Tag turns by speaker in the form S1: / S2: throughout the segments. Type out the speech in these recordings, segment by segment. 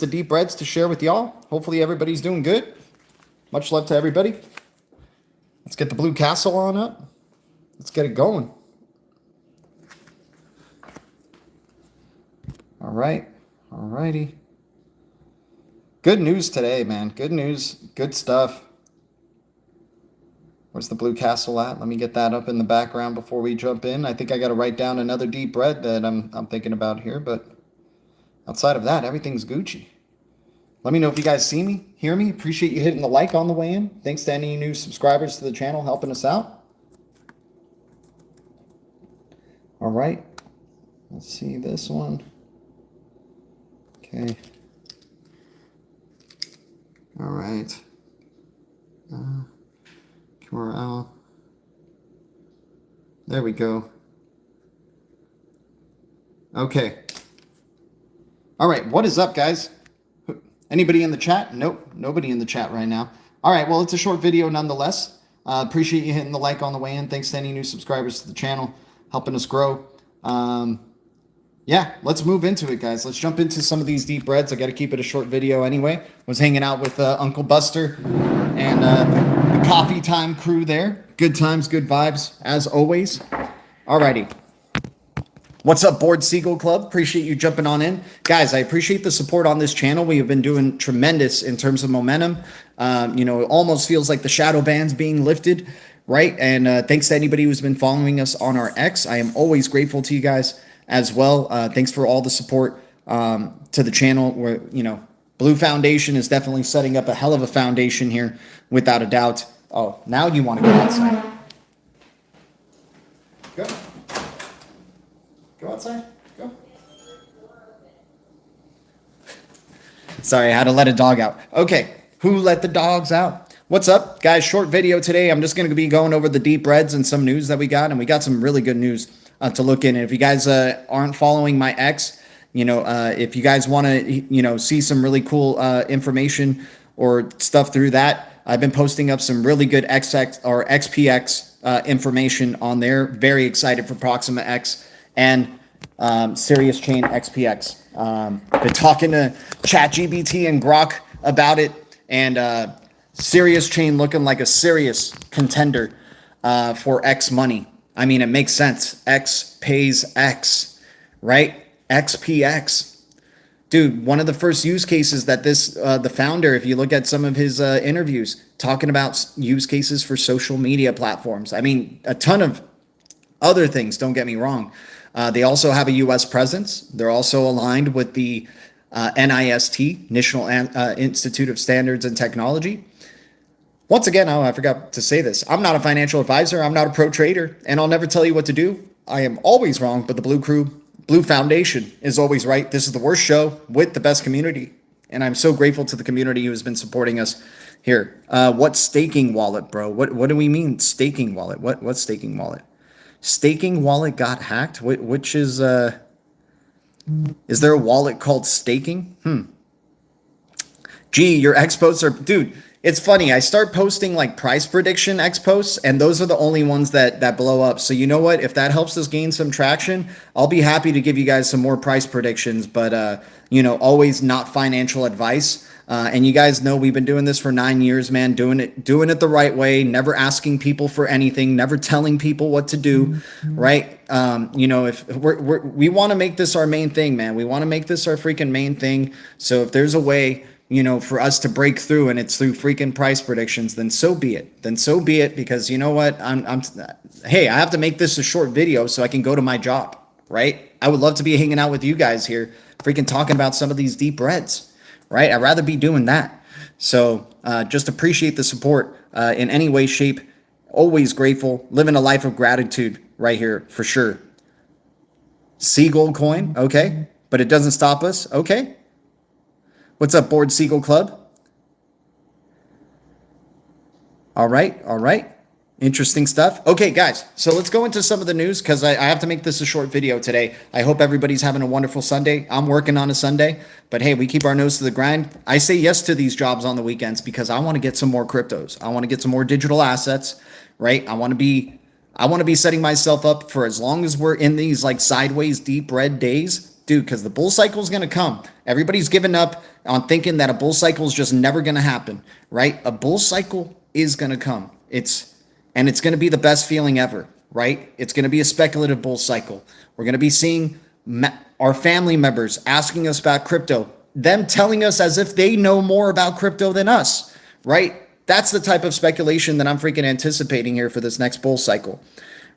S1: the deep breads to share with y'all. Hopefully everybody's doing good. Much love to everybody. Let's get the Blue Castle on up. Let's get it going. All right. All righty. Good news today, man. Good news. Good stuff. Where's the Blue Castle at? Let me get that up in the background before we jump in. I think I got to write down another deep bread that I'm thinking about here, but outside of that, everything's Gucci. Let me know if you guys see me, hear me. Appreciate you hitting the like on the way in. Thanks to any new subscribers to the channel helping us out. All right. Let's see this one. Okay. All right. QRL. There we go. Okay. All right. What is up, guys? Anybody in the chat? Nope. Nobody in the chat right now. All right. Well, it's a short video nonetheless. Appreciate you hitting the like on the way in. Thanks to any new subscribers to the channel, helping us grow. Yeah, let's move into it, guys. Let's jump into some of these deep breads. I got to keep it a short video anyway. Was hanging out with Uncle Buster and the coffee time crew there. Good times, good vibes, as always. Alrighty. What's up, Board Seagull Club? Appreciate you jumping on in. Guys, I appreciate the support on this channel. We have been doing tremendous in terms of momentum. You know, it almost feels like the shadow ban's being lifted, right? And thanks to anybody who's been following us on our X. I am always grateful to you guys as well. Thanks for all the support to the channel. Where, you know, Blue Foundation is definitely setting up a hell of a foundation here, without a doubt. Oh, now you want to go outside. Go. Go outside. Go. Sorry, I had to let a dog out. Okay, who let the dogs out? What's up, guys? Short video today. I'm just going to be going over the deep breads and some news that we got, and we got some really good news to look in. And if you guys aren't following my X, you know, if you guys want to, you know, see some really cool information or stuff through that, I've been posting up some really good XX or XPX information on there. Very excited for Proxima X and Serious Chain XPX. Been talking to ChatGPT and Grok about it, and Serious Chain looking like a serious contender for X money. I mean, it makes sense. X pays X, right? XPX. Dude, one of the first use cases that this, the founder, if you look at some of his interviews, talking about use cases for social media platforms. I mean, a ton of other things, don't get me wrong. They also have a U.S. presence. They're also aligned with the NIST, National Institute of Standards and Technology. Once again, oh, I forgot to say this. I'm not a financial advisor. I'm not a pro trader, and I'll never tell you what to do. I am always wrong, but the Blue Foundation is always right. This is the worst show with the best community, and I'm so grateful to the community who has been supporting us here. What staking wallet, bro? What do we mean staking wallet? What staking wallet? Staking wallet got hacked? Which is there a wallet called staking? Gee, your X posts are, dude. It's funny. I start posting like price prediction X posts, and those are the only ones that blow up. So you know what? If that helps us gain some traction, I'll be happy to give you guys some more price predictions. But you know, always not financial advice. And you guys know we've been doing this for 9 years, man. Doing it the right way. Never asking people for anything. Never telling people what to do. Right? You know, if we want to make this our main thing, man. We want to make this our freaking main thing. So if there's a way, you know, for us to break through, and it's through freaking price predictions, then so be it. Then so be it, because you know what? Hey, I have to make this a short video so I can go to my job, right? I would love to be hanging out with you guys here, freaking talking about some of these deep breads, right? I'd rather be doing that. So just appreciate the support in any way, shape. Always grateful. Living a life of gratitude right here for sure. Seagull coin, okay, but it doesn't stop us, okay. What's up, Board Seagull Club? All right, all right. Interesting stuff. Okay, guys, so let's go into some of the news, because I have to make this a short video today. I hope everybody's having a wonderful Sunday. I'm working on a Sunday, but hey, we keep our nose to the grind. I say yes to these jobs on the weekends because I want to get some more cryptos. I want to get some more digital assets, right? I want to be setting myself up for, as long as we're in these like sideways deep red days, dude, because the bull cycle is going to come. Everybody's given up on thinking that a bull cycle is just never going to happen, right? A bull cycle is going to come. It's going to be the best feeling ever, right? It's going to be a speculative bull cycle. We're going to be seeing our family members asking us about crypto, them telling us as if they know more about crypto than us, right? That's the type of speculation that I'm freaking anticipating here for this next bull cycle,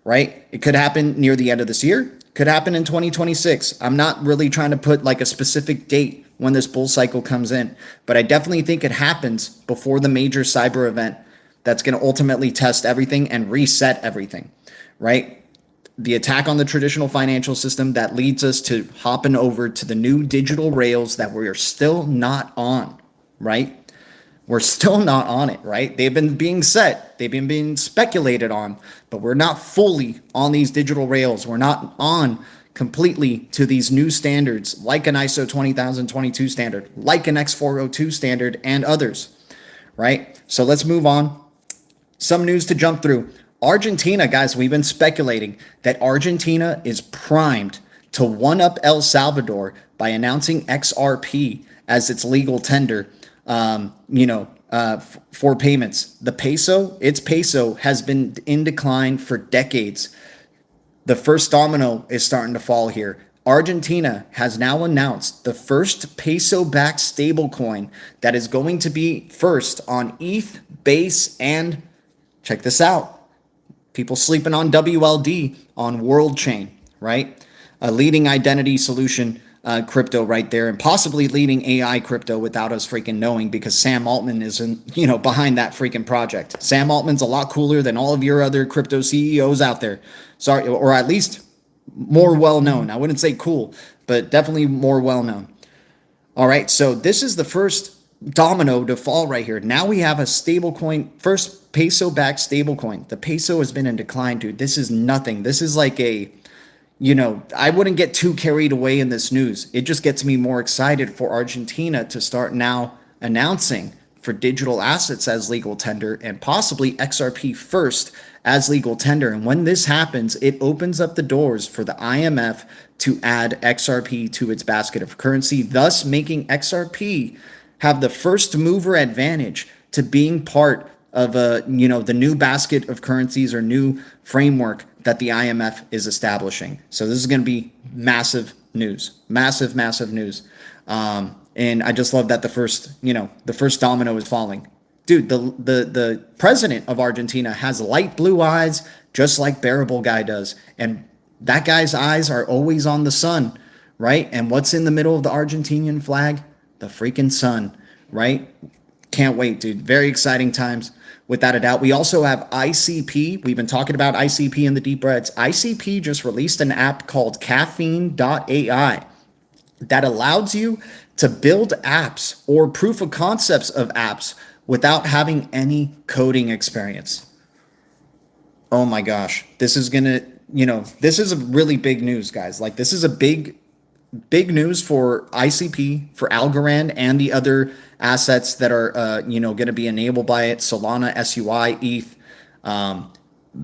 S1: right? It could happen near the end of this year. Could happen in 2026. I'm not really trying to put like a specific date when this bull cycle comes in, but I definitely think it happens before the major cyber event that's going to ultimately test everything and reset everything, right? The attack on the traditional financial system that leads us to hopping over to the new digital rails that we are still not on, right? We're still not on it, right? They've been being set, they've been being speculated on, but we're not fully on these digital rails. We're not on completely to these new standards like an ISO 20022 standard, like an X402 standard, and others, right? So let's move on. Some news to jump through. Argentina, guys, we've been speculating that Argentina is primed to one-up El Salvador by announcing XRP as its legal tender, for payments. Its peso has been in decline for decades. The first domino is starting to fall here. Argentina has now announced the first peso-backed stablecoin that is going to be first on ETH, Base, and check this out. People sleeping on WLD on World Chain, right? A leading identity solution crypto right there, and possibly leading AI crypto without us freaking knowing, because Sam Altman is behind that freaking project. Sam Altman's a lot cooler than all of your other crypto CEOs out there. Sorry, or at least more well known. I wouldn't say cool, but definitely more well known. All right, so this is the first domino to fall right here. Now we have a stablecoin, first peso-backed stablecoin. The peso has been in decline, dude. This is nothing. This is like I wouldn't get too carried away in this news. It just gets me more excited for Argentina to start now announcing for digital assets as legal tender, and possibly XRP first as legal tender. And when this happens, it opens up the doors for the IMF to add XRP to its basket of currency, thus making XRP have the first mover advantage to being part of the new basket of currencies or new framework that the IMF is establishing. So this is going to be massive news, massive news. And I just love that the first domino is falling. Dude, the president of Argentina has light blue eyes, just like Bearable Guy does. And that guy's eyes are always on the sun, right? And what's in the middle of the Argentinian flag? The freaking sun, right? Can't wait, dude. Very exciting times, without a doubt. We also have ICP. We've been talking about ICP in the Deep Reds. ICP just released an app called Caffeine.ai that allows you to build apps or proof of concepts of apps without having any coding experience. Oh my gosh. This is this is a really big news, guys. Like, this is a big news for ICP, for Algorand, and the other assets that are, going to be enabled by it. Solana, SUI, ETH,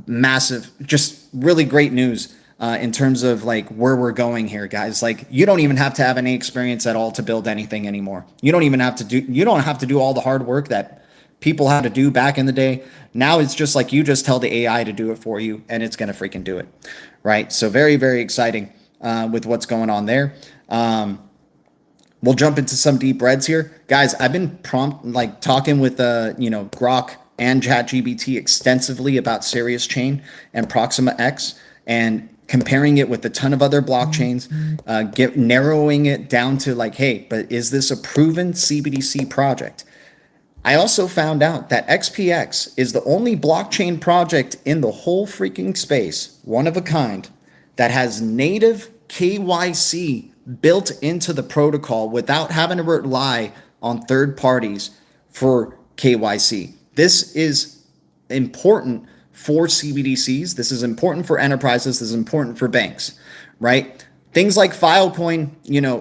S1: massive, just really great news in terms of like where we're going here, guys. Like, you don't even have to have any experience at all to build anything anymore. You don't have to do all the hard work that people had to do back in the day. Now it's just like you just tell the AI to do it for you, and it's going to freaking do it, right? So very, very exciting with what's going on there. We'll jump into some deep reds here, guys. I've been talking with Grok and ChatGPT extensively about Sirius Chain and Proxima X, and comparing it with a ton of other blockchains, narrowing it down to like, hey, but is this a proven CBDC project? I also found out that XPX is the only blockchain project in the whole freaking space, one of a kind, that has native KYC built into the protocol without having to rely on third parties for KYC. This is important for CBDCs. This is important for enterprises. This is important for banks, right? Things like Filecoin,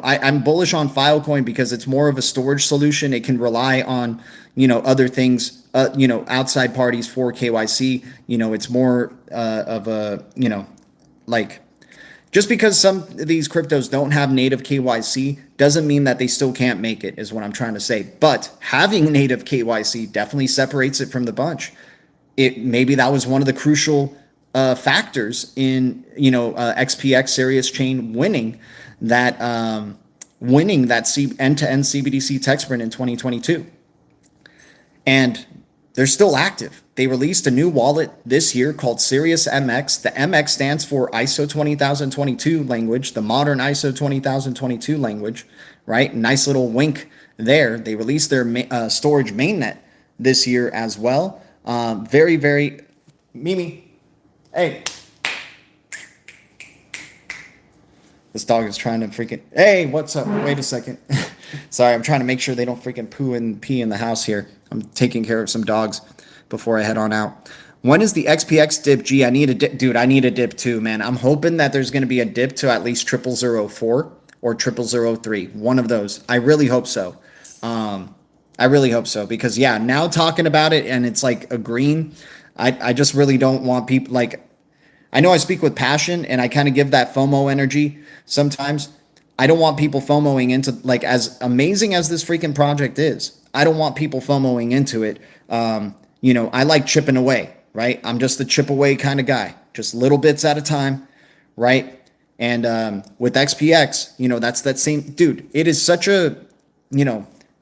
S1: I'm bullish on Filecoin because it's more of a storage solution. It can rely on, other things, outside parties for KYC. It's more of a, just because some of these cryptos don't have native KYC doesn't mean that they still can't make it, is what I'm trying to say. But having native KYC definitely separates it from the bunch. Maybe that was one of the crucial factors in XPX Serious Chain winning that end-to-end CBDC tech sprint in 2022. And they're still active. They released a new wallet this year called Sirius MX. The MX stands for ISO 20022 language, the modern ISO 20022 language, right? Nice little wink there. They released their storage mainnet this year as well. Very, very, Mimi, hey. This dog is trying to freaking, hey, what's up? Wait a second. Sorry, I'm trying to make sure they don't freaking poo and pee in the house here. I'm taking care of some dogs before I head on out. When is the XPX dip? Gee, I need a dip. Dude, I need a dip too, man. I'm hoping that there's going to be a dip to at least 0004 or 0003. One of those. I really hope so. I really hope so because, yeah, now talking about it and it's like a green, I just really don't want people like, I know I speak with passion and I kind of give that FOMO energy sometimes. I don't want people FOMOing into, like, as amazing as this freaking project is, I don't want people FOMOing into it. I like chipping away, right? I'm just the chip away kind of guy, just little bits at a time, right? And with XPX, that's that same, dude, it is such a,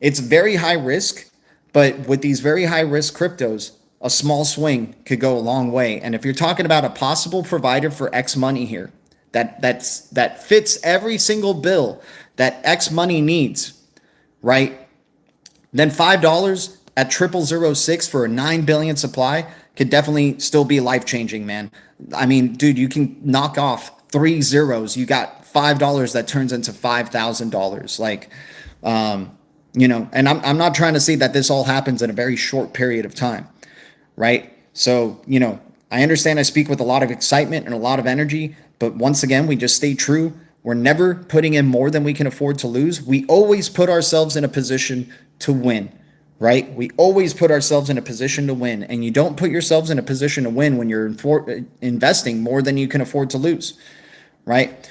S1: it's very high risk, but with these very high risk cryptos, a small swing could go a long way. And if you're talking about a possible provider for X money here, that fits every single bill that X money needs, right? Then $5 at 0006 for a 9 billion supply could definitely still be life-changing, man. I mean, dude, you can knock off 3 zeros. You got $5 that turns into $5,000. Like, and I'm not trying to say that this all happens in a very short period of time, right? So, I understand I speak with a lot of excitement and a lot of energy, but once again, we just stay true. We're never putting in more than we can afford to lose. We always put ourselves in a position to win, right? We always put ourselves in a position to win, and you don't put yourselves in a position to win when you're investing more than you can afford to lose, right?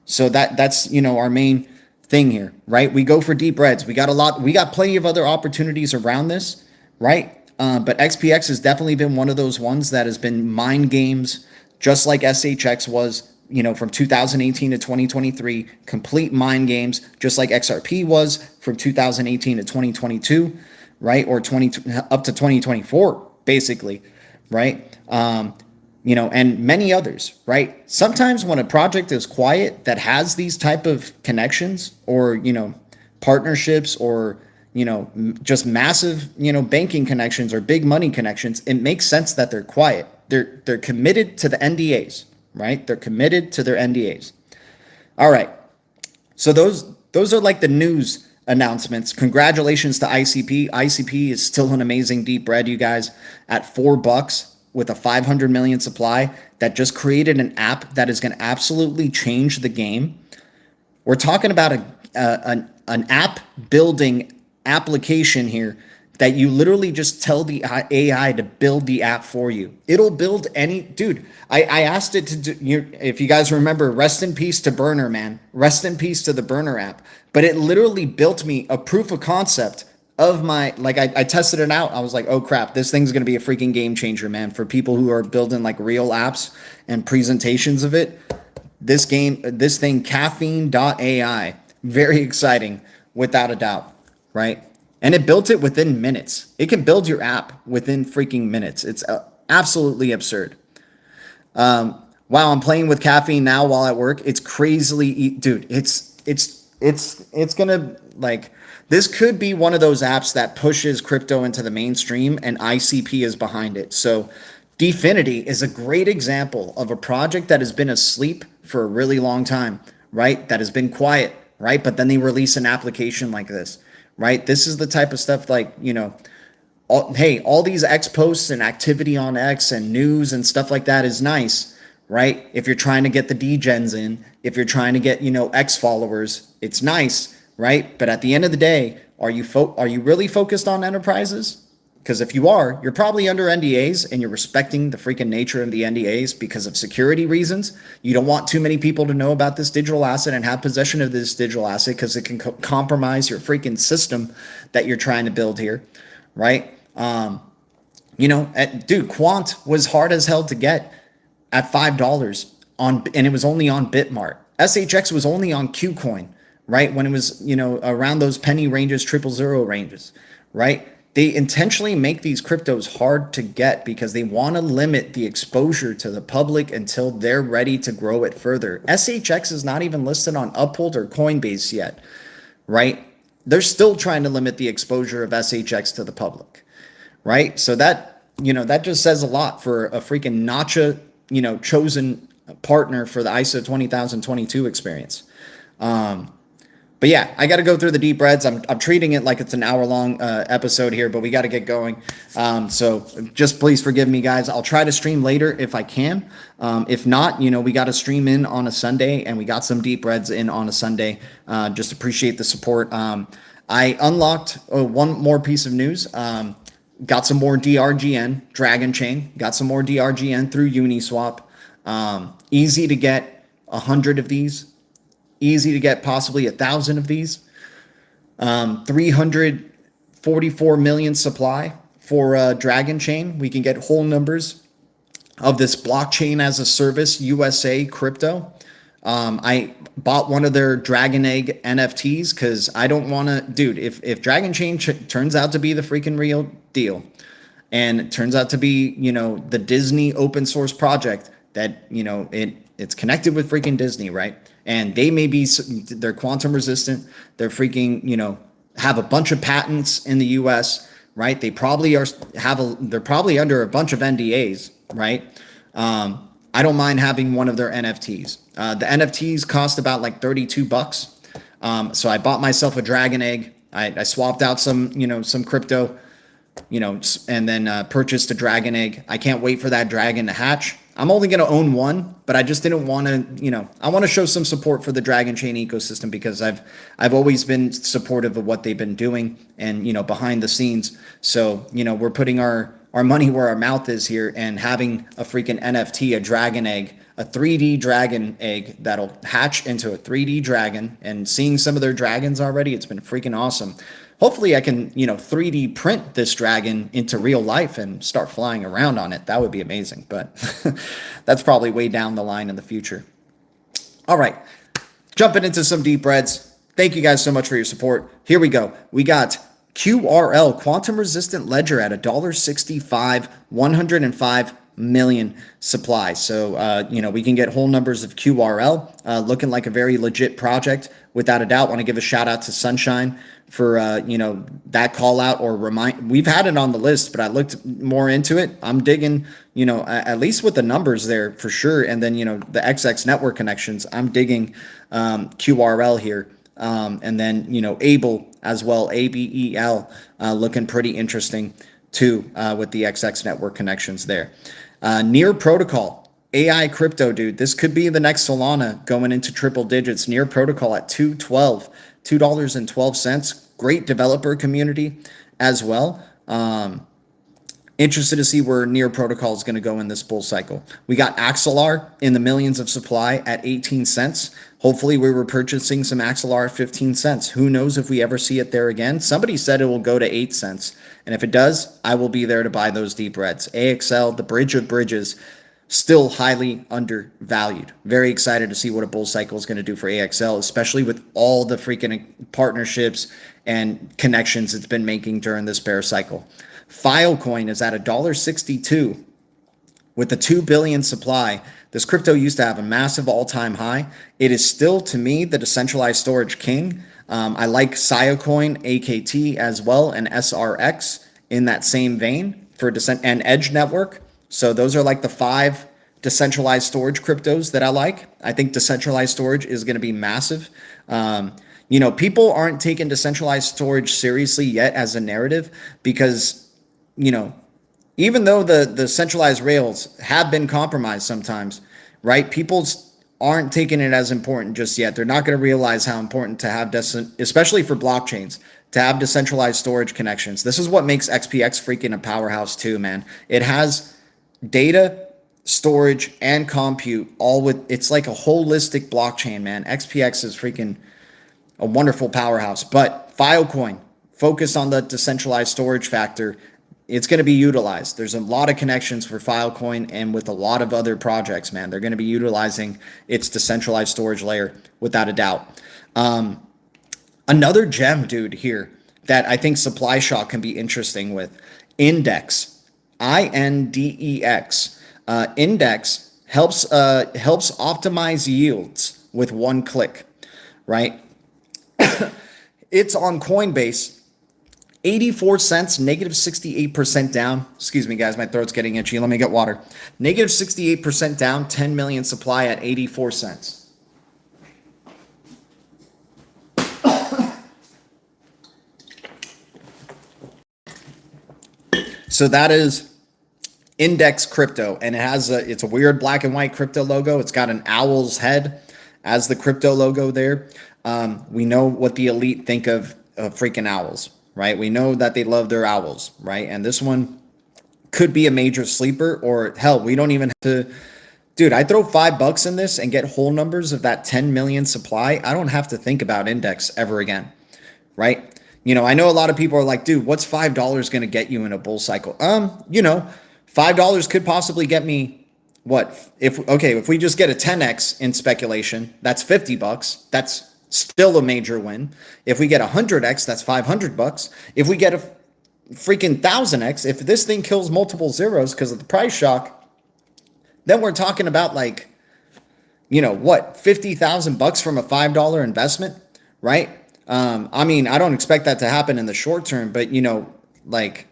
S1: So that's our main thing here, right? We go for deep reds. We got plenty of other opportunities around this, right? But XPX has definitely been one of those ones that has been mind games, just like SHX was, from 2018 to 2023, complete mind games, just like XRP was from 2018 to 2022, right? Or up to 2024, basically, right? And many others, right? Sometimes when a project is quiet that has these type of connections or, partnerships or, just massive, banking connections or big money connections, it makes sense that they're quiet. They're committed to the NDAs, right? They're committed to their NDAs. All right. So those are like the news announcements. Congratulations to ICP. ICP is still an amazing deep red, you guys, at $4 with a 500 million supply that just created an app that is going to absolutely change the game. We're talking about an app building application here that you literally just tell the AI to build the app for you. It'll build dude, I asked it to do, if you guys remember, rest in peace to Burner, man. Rest in peace to the Burner app. But it literally built me a proof of concept of I tested it out. I was like, oh crap, this thing's going to be a freaking game changer, man. For people who are building like real apps and presentations of it, this thing, caffeine.ai, very exciting without a doubt, right? And it built it within minutes. It can build your app within freaking minutes. It's absolutely absurd. Wow, I'm playing with caffeine now while at work. It's crazily, dude. It's gonna, like, this could be one of those apps that pushes crypto into the mainstream, and ICP is behind it. So Dfinity is a great example of a project that has been asleep for a really long time, right? That has been quiet, right? But then they release an application like this. Right? This is the type of stuff like, all these X posts and activity on X and news and stuff like that is nice, right? If you're trying to get the degens in, if you're trying to get, X followers, it's nice, right? But at the end of the day, are you really focused on enterprises? Because if you are, you're probably under NDAs and you're respecting the freaking nature of the NDAs because of security reasons. You don't want too many people to know about this digital asset and have possession of this digital asset because it can compromise your freaking system that you're trying to build here, right? Dude, Quant was hard as hell to get at $5 and it was only on Bitmart. SHX was only on Qcoin, right? When it was, around those penny ranges, 000 ranges, right? They intentionally make these cryptos hard to get because they want to limit the exposure to the public until they're ready to grow it further. SHX is not even listed on Uphold or Coinbase yet, right? They're still trying to limit the exposure of SHX to the public, right? So that just says a lot for a freaking Nacha, chosen partner for the ISO 20022 experience. But yeah, I got to go through the deep reds. I'm treating it like it's an hour-long episode here, but we got to get going. So just please forgive me, guys. I'll try to stream later if I can. If not, we got to stream in on a Sunday, and we got some deep reds in on a Sunday. Just appreciate the support. I unlocked one more piece of news. Got some more DRGN, Dragon Chain. Got some more DRGN through Uniswap. Easy to get 100 of these. Easy to get possibly 1,000 of these. 344 million supply for Dragon Chain. We can get whole numbers of this blockchain as a service USA crypto. I bought one of their Dragon Egg NFTs because I don't want to, dude, if Dragon Chain turns out to be the freaking real deal and it turns out to be, the Disney open source project that, it's connected with freaking Disney, right? And they may be, they're quantum resistant. They're freaking, have a bunch of patents in the US, right? They probably they're probably under a bunch of NDAs, right? I don't mind having one of their NFTs. The NFTs cost about like $32. So I bought myself a Dragon Egg. I swapped out some crypto, and then purchased a Dragon Egg. I can't wait for that dragon to hatch. I'm only going to own one, but I just didn't want to, I want to show some support for the Dragon Chain ecosystem because I've always been supportive of what they've been doing and, behind the scenes. So, we're putting our money where our mouth is here and having a freaking NFT, a Dragon Egg, a 3D Dragon Egg that'll hatch into a 3D dragon, and seeing some of their dragons already, it's been freaking awesome. Hopefully I can, 3D print this dragon into real life and start flying around on it. That would be amazing, but that's probably way down the line in the future. All right, jumping into some deep reds. Thank you guys so much for your support. Here we go. We got QRL, quantum resistant ledger at $1.65, 105 million supply. So, we can get whole numbers of QRL, looking like a very legit project. Without a doubt, want to give a shout out to Sunshine for, that call out or remind. We've had it on the list, but I looked more into it. I'm digging, at least with the numbers there for sure. And then, the XX network connections, I'm digging QRL here. And then, Able as well, ABEL, looking pretty interesting too, with the XX network connections there. Near Protocol, AI crypto, dude. This could be the next Solana going into triple digits. Near Protocol at $2.12. Great developer community as well. Interested to see where Near Protocol is going to go in this bull cycle. We got Axelar in the millions of supply at 18 cents. Hopefully we were purchasing some Axelar at 15 cents. Who knows if we ever see it there again? Somebody said it will go to 8 cents. And if it does, I will be there to buy those deep reds. AXL, the bridge of bridges, still highly undervalued. Very excited to see what a bull cycle is going to do for AXL, especially with all the freaking partnerships and connections it's been making during this bear cycle. Filecoin is at $1.62 with the 2 billion supply. This crypto used to have a massive all-time high. It is still, to me, the decentralized storage king. I like Siacoin, AKT as well, and SRX in that same vein for and Edge Network. So those are like the 5 decentralized storage cryptos that I like. I think decentralized storage is going to be massive. People aren't taking decentralized storage seriously yet as a narrative because, even though the centralized rails have been compromised sometimes, right? People aren't taking it as important just yet. They're not going to realize how important to have, especially for blockchains, to have decentralized storage connections. This is what makes XPX freaking a powerhouse too, man. It has data, storage, and compute all with, it's like a holistic blockchain, man. XPX is freaking a wonderful powerhouse. But Filecoin, focus on the decentralized storage factor. It's going to be utilized. There's a lot of connections for Filecoin and with a lot of other projects, man. They're going to be utilizing its decentralized storage layer without a doubt. Another gem, dude, here that I think Supply Shock can be interesting with. Index, INDEX. Index helps optimize yields with one click, right? It's on Coinbase, 84 cents, negative 68% down. Excuse me, guys, my throat's getting itchy. Let me get water. Negative 68% down, 10 million supply at 84 cents. So that is Index Crypto, and it's a weird black and white crypto logo. It's got an owl's head as the crypto logo there. We know what the elite think of freaking owls, right? We know that they love their owls, right? And this one could be a major sleeper, or hell, we don't even have to. Dude, I throw $5 in this and get whole numbers of that 10 million supply. I don't have to think about Index ever again, right? You know, I know a lot of people are like, dude, what's $5 going to get you in a bull cycle? You know, $5 could possibly get me what? If we just get a 10x in speculation, that's $50. That's still a major win. If we get 100x, that's $500. If we get a freaking 1000x, if this thing kills multiple zeros because of the price shock, then we're talking about like, you know, what, $50,000 from a $5 investment, right? I mean, I don't expect that to happen in the short term, but, you know, like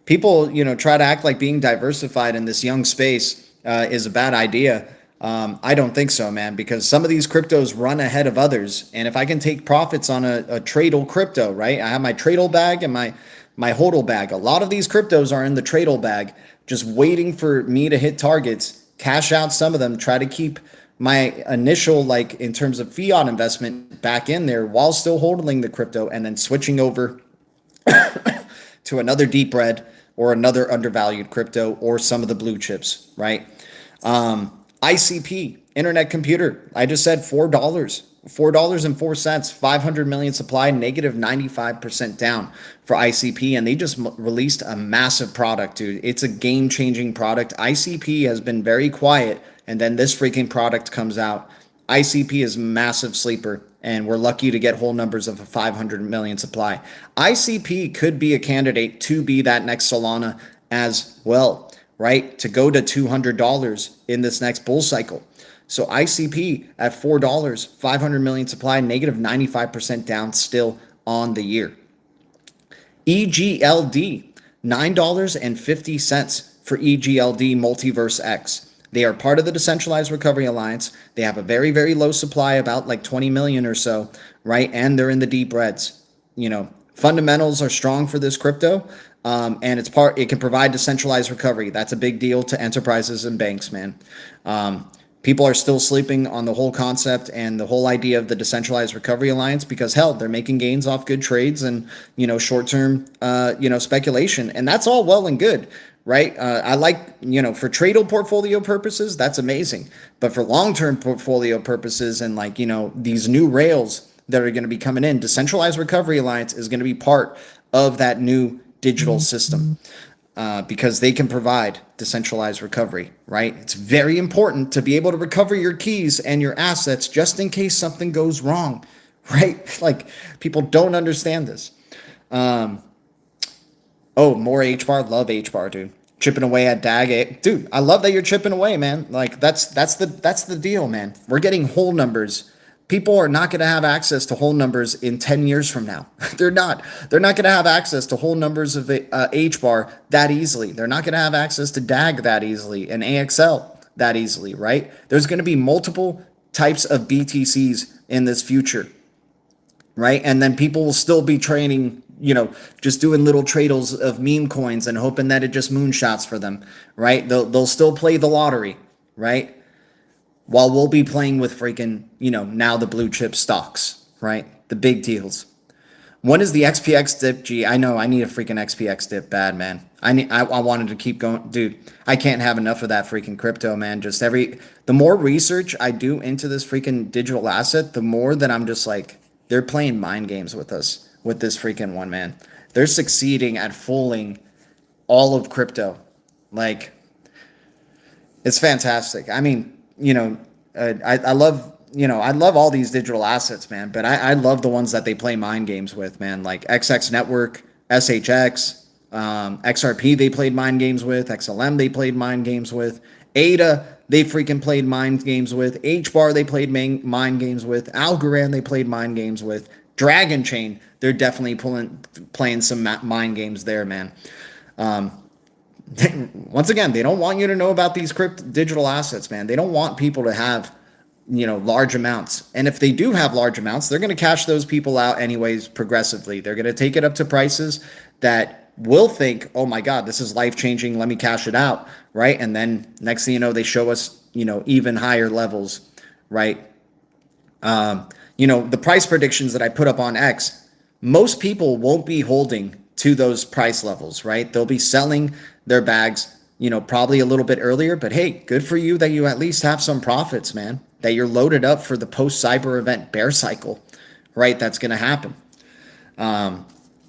S1: people, you know, try to act like being diversified in this young space is a bad idea. I don't think so, man, because some of these cryptos run ahead of others. And if I can take profits on a tradable crypto, right? I have my tradable bag and my hodl bag. A lot of these cryptos are in the tradable bag, just waiting for me to hit targets, cash out some of them, try to keep my initial, like in terms of fiat investment back in there while still holding the crypto and then switching over to another deep red or another undervalued crypto or some of the blue chips, right? ICP, Internet Computer, I just said $4.04, 500 million supply, negative 95% down for ICP. And they just released a massive product, dude. It's a game-changing product. ICP has been very quiet, and then this freaking product comes out. ICP is a massive sleeper, and we're lucky to get whole numbers of a 500 million supply. ICP could be a candidate to be that next Solana as well, right? To go to $200 in this next bull cycle. So ICP at $4, 500 million supply, negative 95% down still on the year. EGLD, $9.50 for EGLD Multiverse X. They are part of the Decentralized Recovery Alliance. They have a very, very low supply, about like 20 million or so, right? And they're in the deep reds. You know, fundamentals are strong for this crypto, and it can provide decentralized recovery. That's a big deal to enterprises and banks, man. People are still sleeping on the whole concept and the whole idea of the Decentralized Recovery Alliance because, hell, they're making gains off good trades and, you know, short-term, speculation. And that's all well and good, right? I like, for tradable portfolio purposes, that's amazing. But for long-term portfolio purposes and like, these new rails that are going to be coming in, Decentralized Recovery Alliance is going to be part of that new digital system. Because they can provide decentralized recovery, right? It's very important to be able to recover your keys and your assets just in case something goes wrong, right? Like, people don't understand this. More HBAR. Love HBAR, dude. Chipping away at DAG. Dude, I love that you're chipping away, man. Like, that's the deal, man. We're getting whole numbers. People are not going to have access to whole numbers in 10 years from now. They're not going to have access to whole numbers of HBAR that easily. They're not going to have access to DAG that easily and AXL that easily, right? There's going to be multiple types of BTCs in this future, right? And then people will still be trading, just doing little trades of meme coins and hoping that it just moonshots for them, right? They'll still play the lottery, right? While we'll be playing with freaking, now the blue chip stocks, right? The big deals. When is the XPX dip? Gee, I know I need a freaking XPX dip bad, man. I wanted to keep going, dude. I can't have enough of that freaking crypto, man. Just the more research I do into this freaking digital asset, the more that I'm just like, they're playing mind games with us with this freaking one, man. They're succeeding at fooling all of crypto. Like, it's fantastic. I mean, I love, I love all these digital assets, man, but I love the ones that they play mind games with, man, like XX Network, SHX, XRP, they played mind games with, XLM, they played mind games with, ADA, they freaking played mind games with, HBAR, they played mind games with, Algorand, they played mind games with, Dragon Chain, they're definitely playing some mind games there, man. Once again, they don't want you to know about these digital assets, man. They don't want people to have, large amounts. And if they do have large amounts, they're going to cash those people out anyways progressively. They're going to take it up to prices that will think, oh my God, this is life changing. Let me cash it out. Right. And then next thing you know, they show us, even higher levels. Right. The price predictions that I put up on X, most people won't be holding to those price levels, right? They'll be selling their bags, probably a little bit earlier, but hey, good for you that you at least have some profits, man, that you're loaded up for the post cyber event bear cycle, right? That's going to happen.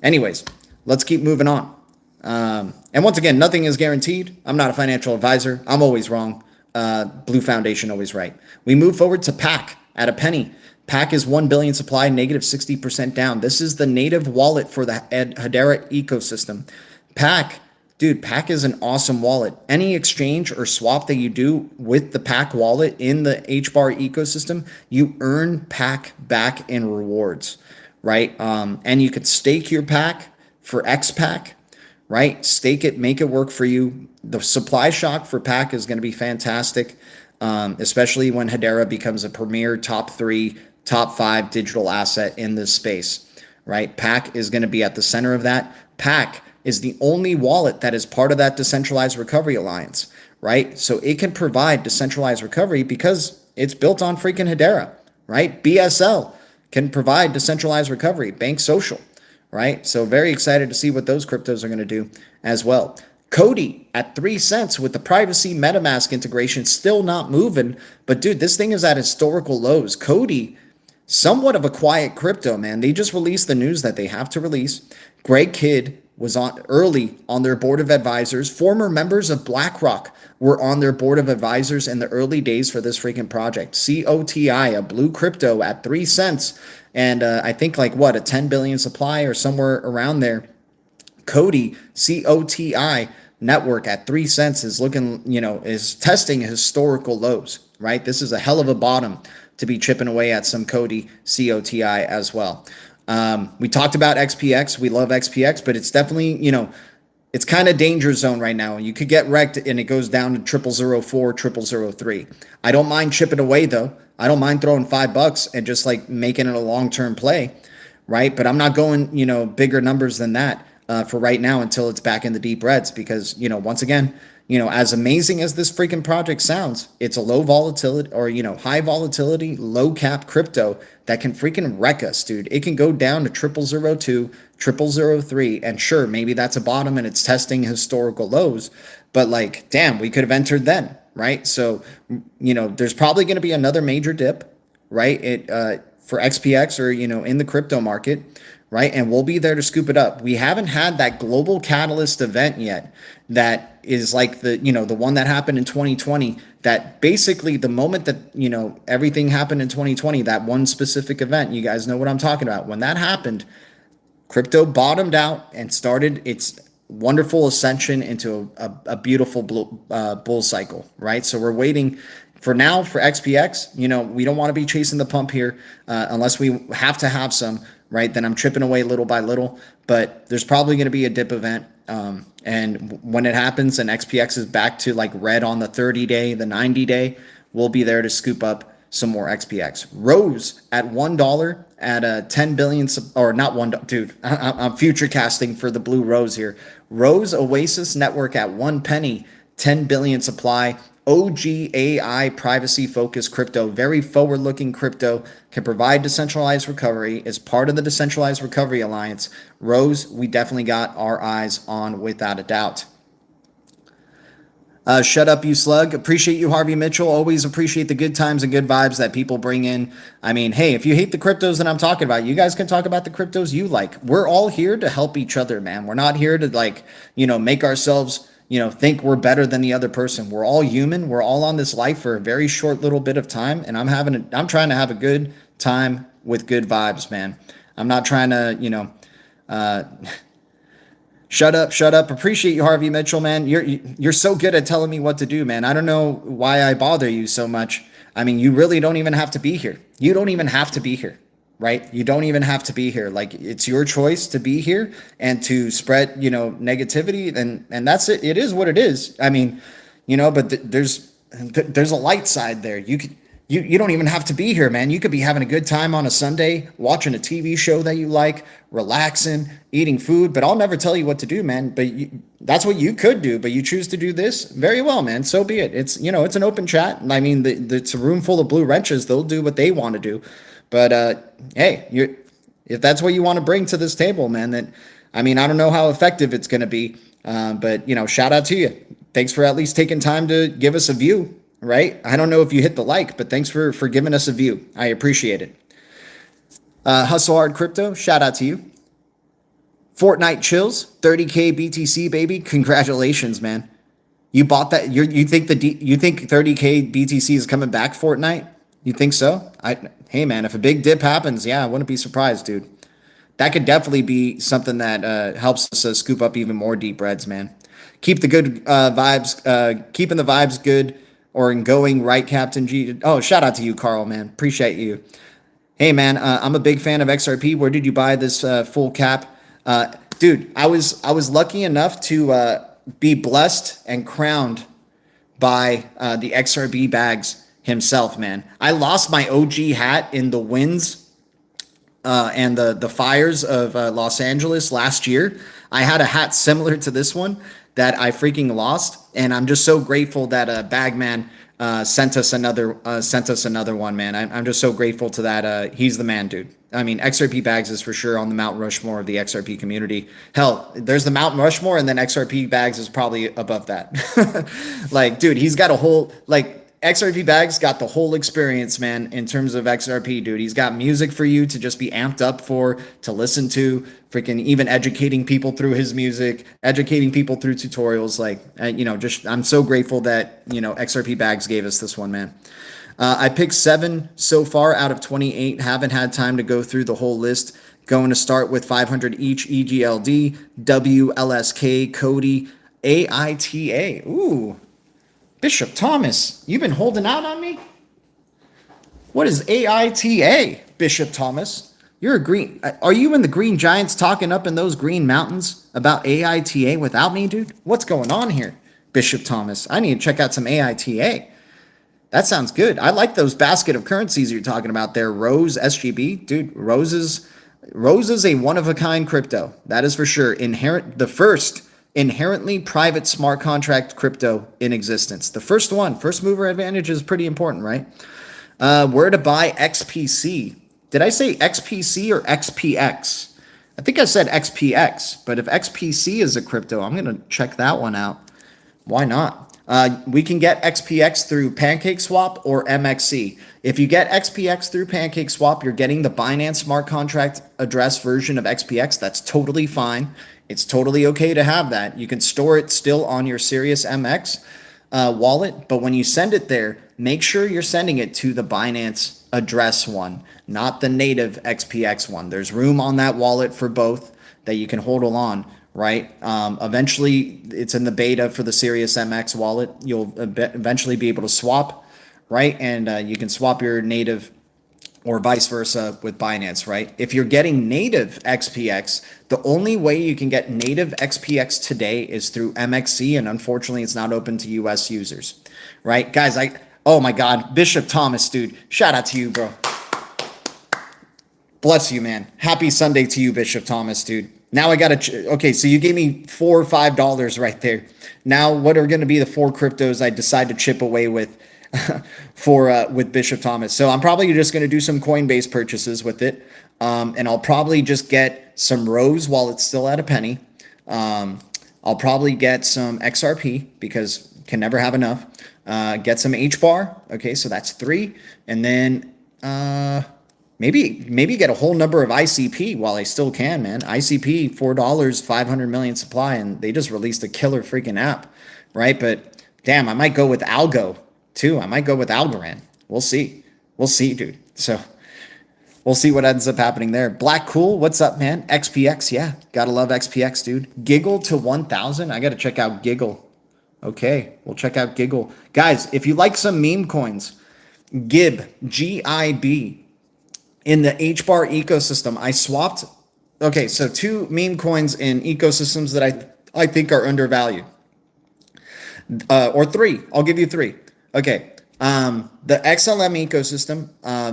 S1: Anyways, let's keep moving on. And once again, nothing is guaranteed. I'm not a financial advisor. I'm always wrong. Blue Foundation, always right. We move forward to PAC at a penny. PAC is 1 billion supply, negative 60% down. This is the native wallet for the Hedera ecosystem. PAC is an awesome wallet. Any exchange or swap that you do with the PAC wallet in the HBAR ecosystem, you earn PAC back in rewards, right? And you could stake your PAC for XPAC, right? Stake it, make it work for you. The supply shock for PAC is going to be fantastic, especially when Hedera becomes a premier top 3, top 5 digital asset in this space, right? PAC is going to be at the center of that. PAC is the only wallet that is part of that decentralized recovery alliance, right? So it can provide decentralized recovery because it's built on freaking Hedera, right? BSL can provide decentralized recovery, Bank Social, right? So very excited to see what those cryptos are going to do as well. Cody at 3 cents with the privacy MetaMask integration still not moving, but dude, this thing is at historical lows. Cody, somewhat of a quiet crypto, man. They just released the news that they have to release. Greg Kidd was early on their board of advisors. Former members of BlackRock were on their board of advisors in the early days for this freaking project. COTI, a blue crypto at 3 cents. And I think a 10 billion supply or somewhere around there. Cody, COTI network at 3 cents is is testing historical lows, right? This is a hell of a bottom to be chipping away at some Cody, COTI as well. We talked about XPX. We love XPX, but it's definitely, it's kind of danger zone right now. You could get wrecked and it goes down to 0004, 0003. I don't mind chipping away though. I don't mind throwing $5 and just making it a long-term play, right? But I'm not going, bigger numbers than that for right now until it's back in the deep reds because, once again, as amazing as this freaking project sounds, it's a low volatility or, high volatility, low cap crypto that can freaking wreck us, dude. It can go down to 0002, 0003. And sure, maybe that's a bottom and it's testing historical lows, but damn, we could have entered then, right? So, there's probably going to be another major dip, right? For XPX or, in the crypto market, right? And we'll be there to scoop it up. We haven't had that global catalyst event yet that is the one that happened in 2020, that basically the moment that, everything happened in 2020, that one specific event, you guys know what I'm talking about. When that happened, crypto bottomed out and started its wonderful ascension into a beautiful bull cycle, right? So we're waiting for now for XPX. We don't want to be chasing the pump here unless we have to have some, right? Then I'm chipping away little by little, but there's probably going to be a dip event. And when it happens and XPX is back to red on the 30-day, the 90-day, we'll be there to scoop up some more XPX. Rose at $1 at a 10 billion, or not one, dude, I'm future casting for the blue Rose here. Rose Oasis network at 1 penny, 10 billion supply, OGAI privacy-focused crypto, very forward-looking crypto, can provide decentralized recovery, is part of the Decentralized Recovery Alliance. Rose, we definitely got our eyes on without a doubt. Shut up, you slug. Appreciate you, Harvey Mitchell. Always appreciate the good times and good vibes that people bring in. I mean, hey, if you hate the cryptos that I'm talking about, you guys can talk about the cryptos you like. We're all here to help each other, man. We're not here to make ourselves, think we're better than the other person. We're all human. We're all on this life for a very short little bit of time, and I'm trying to have a good time with good vibes, man. I'm not trying to, Shut up. Appreciate you, Harvey Mitchell, man. You're so good at telling me what to do, man. I don't know why I bother you so much. I mean, you really don't even have to be here. You don't even have to be here, right? You don't even have to be here. Like, it's your choice to be here and to spread, negativity, and that's it. It is what it is. I mean, but there's a light side there. You don't even have to be here, man. You could be having a good time on a Sunday, watching a TV show that you like, relaxing, eating food, but I'll never tell you what to do, man. But that's what you could do, but you choose to do this. Very well, man. So be it. It's, it's an open chat. I mean, it's a room full of blue wrenches. They'll do what they want to do. But hey, if that's what you want to bring to this table, man, then, I mean, I don't know how effective it's going to be. But, shout out to you. Thanks for at least taking time to give us a view. Right? I don't know if you hit the like, but thanks for giving us a view. I appreciate it. Hustle Hard Crypto, shout out to you. Fortnite Chills, 30K BTC, baby. Congratulations, man. You bought that. You think 30K BTC is coming back, Fortnite? You think so? Hey, man, if a big dip happens, yeah, I wouldn't be surprised, dude. That could definitely be something that helps us scoop up even more deep reds, man. Keep the good vibes, keeping the vibes good. Or in going right, Captain G. Oh, shout out to you, Carl, man. Appreciate you. Hey, man, I'm a big fan of XRP. Where did you buy this full cap? Dude, I was lucky enough to be blessed and crowned by the XRP bags himself, man. I lost my OG hat in the winds and the fires of Los Angeles last year. I had a hat similar to this one that I freaking lost, and I'm just so grateful that Bagman sent us another one, man. I'm just so grateful to that. He's the man, dude. I mean, XRP Bags is for sure on the Mount Rushmore of the XRP community. Hell, there's the Mount Rushmore, and then XRP Bags is probably above that. Like, dude, he's got a whole, XRP Bags got the whole experience, man, in terms of XRP, dude. He's got music for you to just be amped up for, to listen to, freaking even educating people through his music, educating people through tutorials. I'm so grateful that, XRP Bags gave us this one, man. I picked 7 so far out of 28. Haven't had time to go through the whole list. Going to start with 500 each, EGLD, WLSK, Cody, AITA. Ooh. Bishop Thomas, you've been holding out on me? What is AITA, Bishop Thomas? You're a green. Are you and the Green Giants talking up in those green mountains about AITA without me, dude? What's going on here, Bishop Thomas? I need to check out some AITA. That sounds good. I like those basket of currencies you're talking about there. Rose, SGB. Dude, Rose is a one-of-a-kind crypto. That is for sure. The first inherently private smart contract crypto in existence. The first mover advantage is pretty important, right? Where to buy XPC? Did I say XPC or XPX? I think I said XPX, but if XPC is a crypto, I'm going to check that one out. Why not? We can get XPX through PancakeSwap or MXC. If you get XPX through PancakeSwap, you're getting the Binance smart contract address version of XPX. That's totally fine. It's totally okay to have that. You can store it still on your Sirius MX wallet, but when you send it there, make sure you're sending it to the Binance address one, not the native XPX one. There's room on that wallet for both that you can hold on, right? Eventually, it's in the beta for the Sirius MX wallet. You'll eventually be able to swap, right? And you can swap your native or vice versa with Binance, right? If you're getting native XPX, the only way you can get native XPX today is through MXC, and unfortunately, it's not open to US users, right? Guys, oh my God, Bishop Thomas, dude, shout out to you, bro. Bless you, man. Happy Sunday to you, Bishop Thomas, dude. Now I got to, okay, so you gave me $4 or $5 right there. Now what are going to be the 4 cryptos I decide to chip away with for with Bishop Thomas? So I'm probably just going to do some Coinbase purchases with it. And I'll probably just get some rows while it's still at a penny. I'll probably get some XRP because can never have enough. Get some HBAR. Okay, so that's 3. And then maybe get a whole number of ICP while I still can, man. ICP, $4, 500 million supply, and they just released a killer freaking app, right? But damn, I might go with ALGO too. I might go with Algorand. We'll see. We'll see, dude. So we'll see what ends up happening there. Black Cool, what's up, man? XPX, yeah. Gotta love XPX, dude. Giggle to 1,000. I gotta check out Giggle. Okay, we'll check out Giggle. Guys, if you like some meme coins, GIB, G-I-B, in the HBAR ecosystem, I swapped. Okay, so 2 meme coins in ecosystems that I think are undervalued. Or 3. I'll give you 3. Okay. The XLM ecosystem,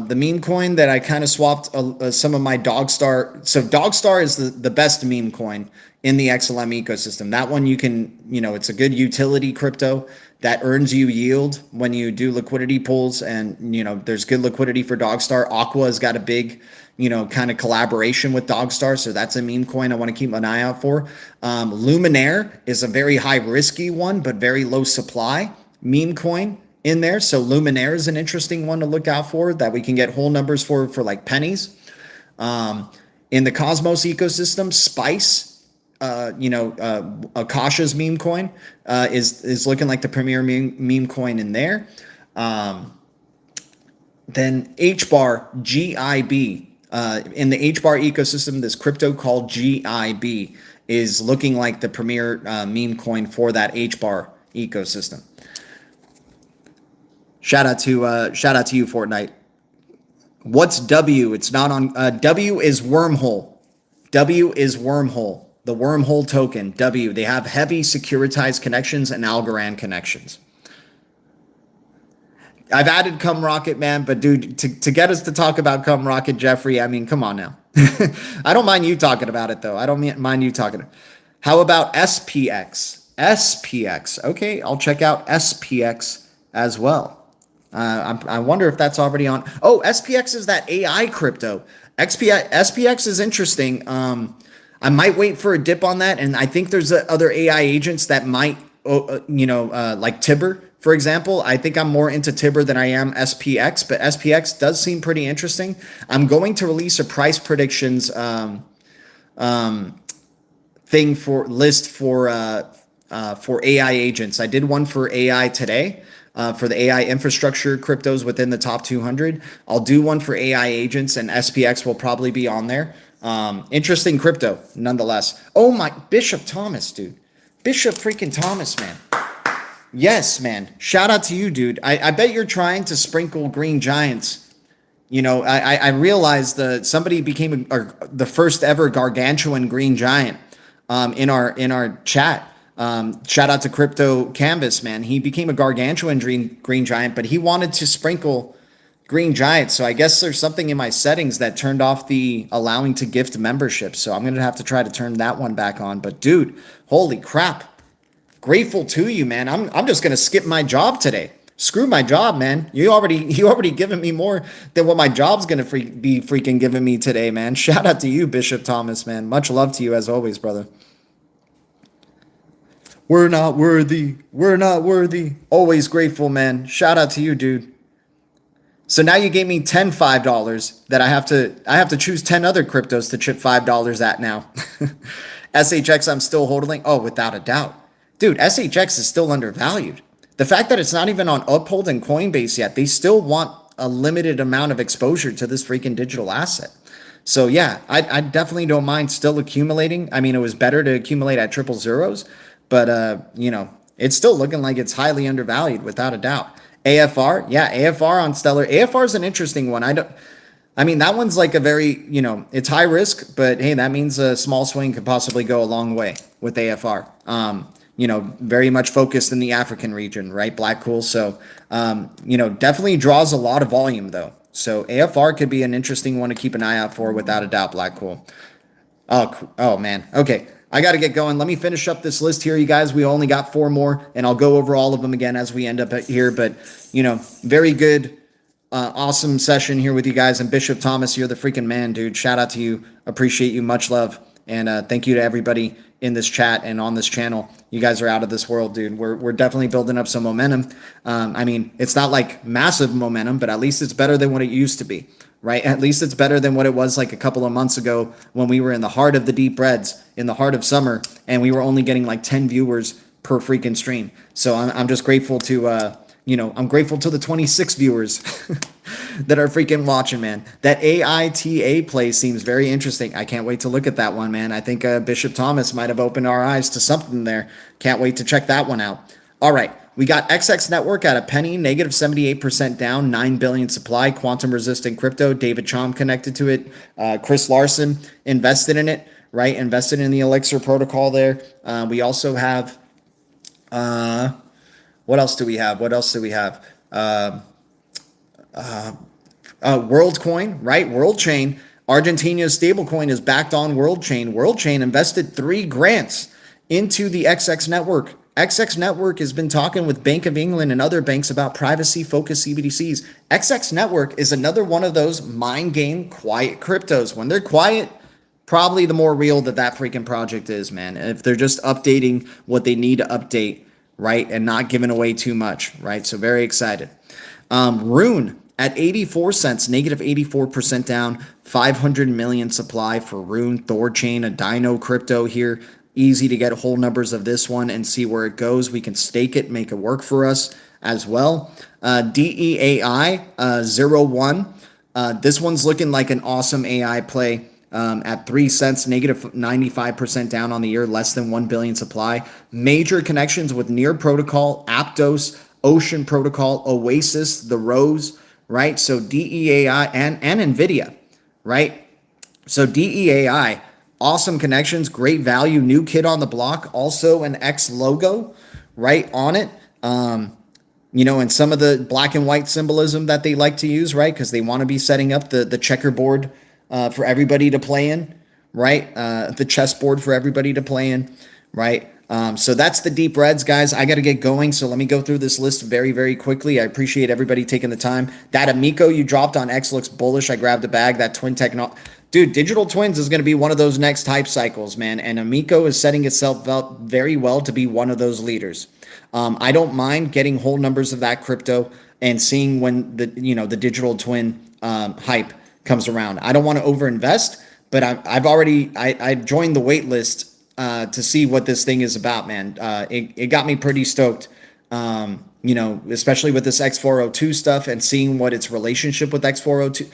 S1: the meme coin that I kind of swapped some of my Dogstar. So Dogstar is the best meme coin in the XLM ecosystem. That one you can, it's a good utility crypto that earns you yield when you do liquidity pools, and there's good liquidity for Dogstar. Aqua has got a big, kind of collaboration with Dogstar, so that's a meme coin I want to keep an eye out for. Luminaire is a very high risky one, but very low supply meme coin in there. So Luminaire is an interesting one to look out for that we can get whole numbers for like pennies. In the Cosmos ecosystem, Spice, Akasha's meme coin is looking like the premier meme coin in there. Then HBAR, GIB, in the HBAR ecosystem, this crypto called GIB is looking like the premier meme coin for that HBAR ecosystem. Shout out to you, Fortnite. What's W? It's not on. W is Wormhole. W is Wormhole. The Wormhole token. W. They have heavy securitized connections and Algorand connections. I've added Come Rocket, man, but dude, to get us to talk about Come Rocket, Jeffrey, I mean, come on now. I don't mind you talking about it though. I don't mind you talking. How about SPX? SPX. Okay, I'll check out SPX as well. I wonder if that's already on. Oh, SPX is that AI crypto. SPX is interesting. I might wait for a dip on that, and I think there's other AI agents that might, like TIBBIR, for example. I think I'm more into TIBBIR than I am SPX, but SPX does seem pretty interesting. I'm going to release a price predictions thing for AI agents. I did one for AI today. For the AI infrastructure cryptos within the top 200. I'll do one for AI agents, and SPX will probably be on there. Interesting crypto, nonetheless. Oh my, Bishop Thomas, dude. Bishop freaking Thomas, man. Yes, man. Shout out to you, dude. I bet you're trying to sprinkle green giants. I realized that somebody became the first ever gargantuan green giant in our chat. Shout out to Crypto Canvas, man. He became a gargantuan green giant, but he wanted to sprinkle green giant. So I guess there's something in my settings that turned off the allowing to gift membership. So I'm going to have to try to turn that one back on. But dude, holy crap. Grateful to you, man. I'm just going to skip my job today. Screw my job, man. You already given me more than what my job's going to be freaking giving me today, man. Shout out to you, Bishop Thomas, man. Much love to you as always, brother. We're not worthy. We're not worthy. Always grateful, man. Shout out to you, dude. So now you gave me $5 that I have to choose 10 other cryptos to chip $5 at now. SHX I'm still holding. Oh, without a doubt. Dude, SHX is still undervalued. The fact that it's not even on Uphold and Coinbase yet, they still want a limited amount of exposure to this freaking digital asset. So yeah, I definitely don't mind still accumulating. I mean, it was better to accumulate at triple zeros. But, it's still looking like it's highly undervalued without a doubt. AFR. Yeah, AFR on Stellar. AFR is an interesting one. That one's like a very, it's high risk, but hey, that means a small swing could possibly go a long way with AFR. Very much focused in the African region, right? Black Cool. So, definitely draws a lot of volume though. So AFR could be an interesting one to keep an eye out for without a doubt, Black Cool. Oh man. Okay. I got to get going. Let me finish up this list here, you guys. We only got 4 more, and I'll go over all of them again as we end up here. But, very good, awesome session here with you guys. And Bishop Thomas, you're the freaking man, dude. Shout out to you. Appreciate you. Much love. And thank you to everybody in this chat and on this channel. You guys are out of this world, dude. We're definitely building up some momentum. I mean, it's not like massive momentum, but at least it's better than what it used to be, right? At least it's better than what it was like a couple of months ago when we were in the heart of the deep breads, in the heart of summer, and we were only getting like 10 viewers per freaking stream. So I'm just grateful to, I'm grateful to the 26 viewers that are freaking watching, man. That AITA play seems very interesting. I can't wait to look at that one, man. I think Bishop Thomas might have opened our eyes to something there. Can't wait to check that one out. All right. We got XX Network at a penny, negative 78% down, 9 billion supply, quantum resistant crypto. David Chom connected to it. Chris Larson invested in it, right? Invested in the Elixir protocol there. We also have, what else do we have? WorldCoin, right? WorldChain, Argentina's stablecoin is backed on WorldChain. WorldChain invested 3 grants into the XX Network. XX Network has been talking with Bank of England and other banks about privacy-focused CBDCs. XX Network is another one of those mind game quiet cryptos. When they're quiet, probably the more real that freaking project is, man. And if they're just updating what they need to update, right, and not giving away too much, right? So very excited. Rune at 84 cents, negative 84% down, 500 million supply for Rune. Thorchain, a Dino crypto here. Easy to get whole numbers of this one and see where it goes. We can stake it, make it work for us as well. DEAI 01. This one's looking like an awesome AI play. At 3 cents, negative 95% down on the year, less than 1 billion supply. Major connections with Near Protocol, Aptos, Ocean Protocol, Oasis, The Rose, right? So DEAI and NVIDIA, right? So DEAI, awesome connections, great value, new kid on the block, also an X logo, right, on it. And some of the black and white symbolism that they like to use, right? Because they want to be setting up the checkerboard for everybody to play in, right? The chessboard for everybody to play in, right? So that's the deep reds, guys. I got to get going, so let me go through this list very, very quickly. I appreciate everybody taking the time. That Amico you dropped on X looks bullish. I grabbed a bag. That twin techno... Dude, digital twins is going to be one of those next hype cycles, man. And Amico is setting itself up very well to be one of those leaders. I don't mind getting whole numbers of that crypto and seeing when the digital twin hype comes around. I don't want to overinvest, but I joined the wait list to see what this thing is about, man. It got me pretty stoked. Especially with this X402 stuff and seeing what its relationship with X402.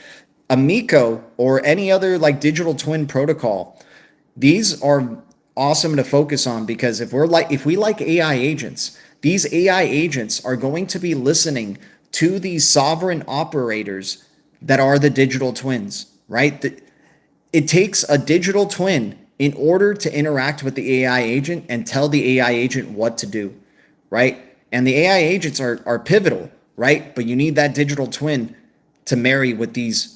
S1: Amico or any other like digital twin protocol, these are awesome to focus on because if we like AI agents, these AI agents are going to be listening to these sovereign operators that are the digital twins, right? It takes a digital twin in order to interact with the AI agent and tell the AI agent what to do, right? And the AI agents are pivotal, right? But you need that digital twin to marry with these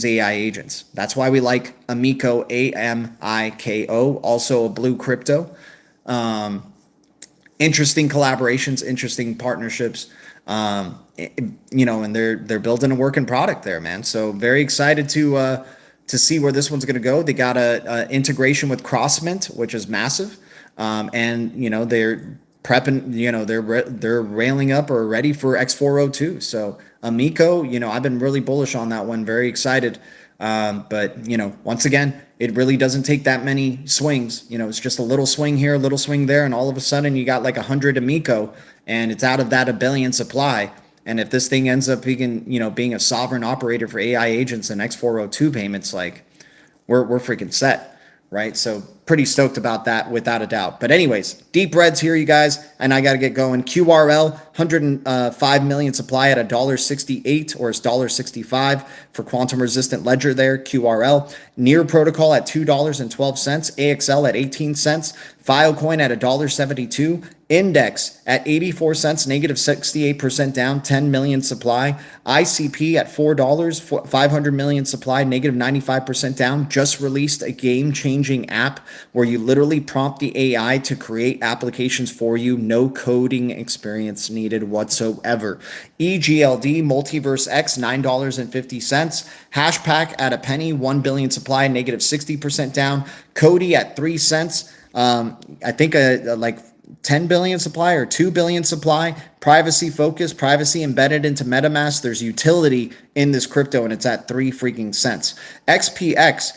S1: AI agents. That's why we like Amico, AMIKO, also a blue crypto. Interesting collaborations, interesting partnerships. And they're building a working product there, man. So very excited to see where this one's going to go. They got a integration with Crossmint, which is massive. They're prepping, they're railing up or ready for X402. So Amico, I've been really bullish on that one. Very excited. But once again, it really doesn't take that many swings. It's just a little swing here, a little swing there. And all of a sudden you got like 100 Amico and it's out of that a billion supply. And if this thing ends up being a sovereign operator for AI agents and X402 payments, like we're freaking set, right? So pretty stoked about that without a doubt. But anyways, deep reds here, you guys, and I got to get going. QRL, 105 million supply at $1.68 or it's $1.65 for quantum resistant ledger there, QRL. Near protocol at $2.12, AXL at 18 cents, Filecoin at $1.72, Index at 84 cents, negative 68% down, 10 million supply. ICP at $4, 500 million supply, negative 95% down. Just released a game-changing app where you literally prompt the AI to create applications for you. No coding experience needed whatsoever. EGLD, Multiverse X, $9.50. Hashpack at a penny, 1 billion supply, negative 60% down. Cody at 3 cents. I think like 10 billion supply or 2 billion supply. Privacy focused, privacy embedded into MetaMask. There's utility in this crypto and it's at 3 freaking cents. XPX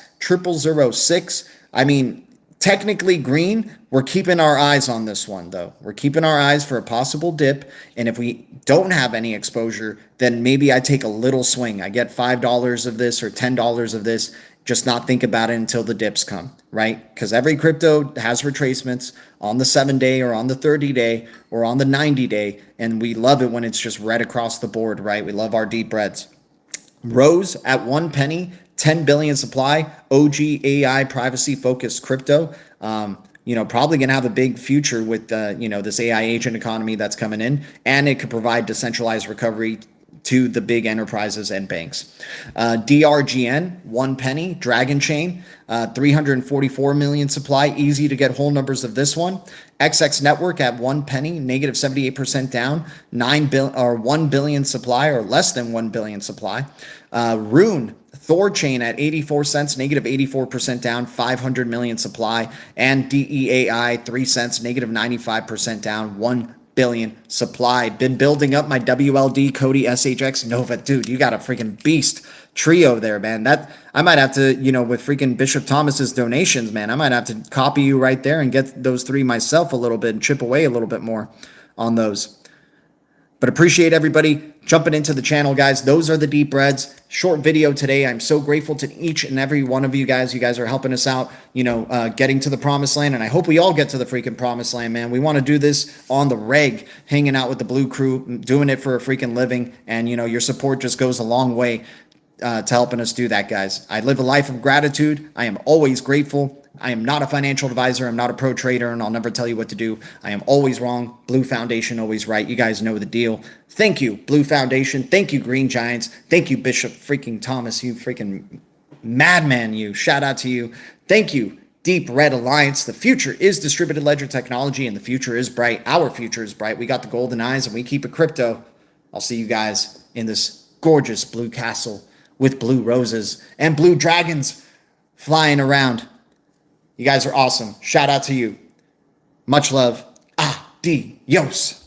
S1: 0006. I mean, technically green. We're keeping our eyes on this one though. We're keeping our eyes for a possible dip. And if we don't have any exposure, then maybe I take a little swing. I get $5 of this or $10 of this. Just not think about it until the dips come, right? Because every crypto has retracements on the 7-day or on the 30-day or on the 90-day. And we love it when it's just red across the board, right? We love our deep reds. Rose at 1 penny, 10 billion supply, OG AI privacy focused crypto. Probably going to have a big future with, this AI agent economy that's coming in, and it could provide decentralized recovery to the big enterprises and banks. DRGN, 1 penny, Dragon Chain, 344 million supply, easy to get whole numbers of this one. XX Network at 1 penny, negative 78% down, 1 billion supply or less than 1 billion supply. Rune, Thor Chain at 84 cents, negative 84% down, 500 million supply. And DEAI, 3 cents, negative 95% down, 1 billion supply. Been building up my WLD Cody SHX Nova. Dude, you got a freaking beast trio there, man. That I might have to, with freaking Bishop Thomas's donations, man, I might have to copy you right there and get those 3 myself a little bit and chip away a little bit more on those. But appreciate everybody jumping into the channel, guys. Those are the deep reds. Short video today. I'm so grateful to each and every one of you guys. You guys are helping us out, getting to the promised land. And I hope we all get to the freaking promised land, man. We want to do this on the reg, hanging out with the Blue Crew, doing it for a freaking living. And, your support just goes a long way to helping us do that, guys. I live a life of gratitude. I am always grateful. I am not a financial advisor. I'm not a pro trader, and I'll never tell you what to do. I am always wrong. Blue Foundation, always right. You guys know the deal. Thank you, Blue Foundation. Thank you, Green Giants. Thank you, Bishop freaking Thomas. You freaking madman, you. Shout out to you. Thank you, Deep Red Alliance. The future is distributed ledger technology, and the future is bright. Our future is bright. We got the golden eyes, and we keep it crypto. I'll see you guys in this gorgeous blue castle with blue roses and blue dragons flying around. You guys are awesome. Shout out to you. Much love. Adios.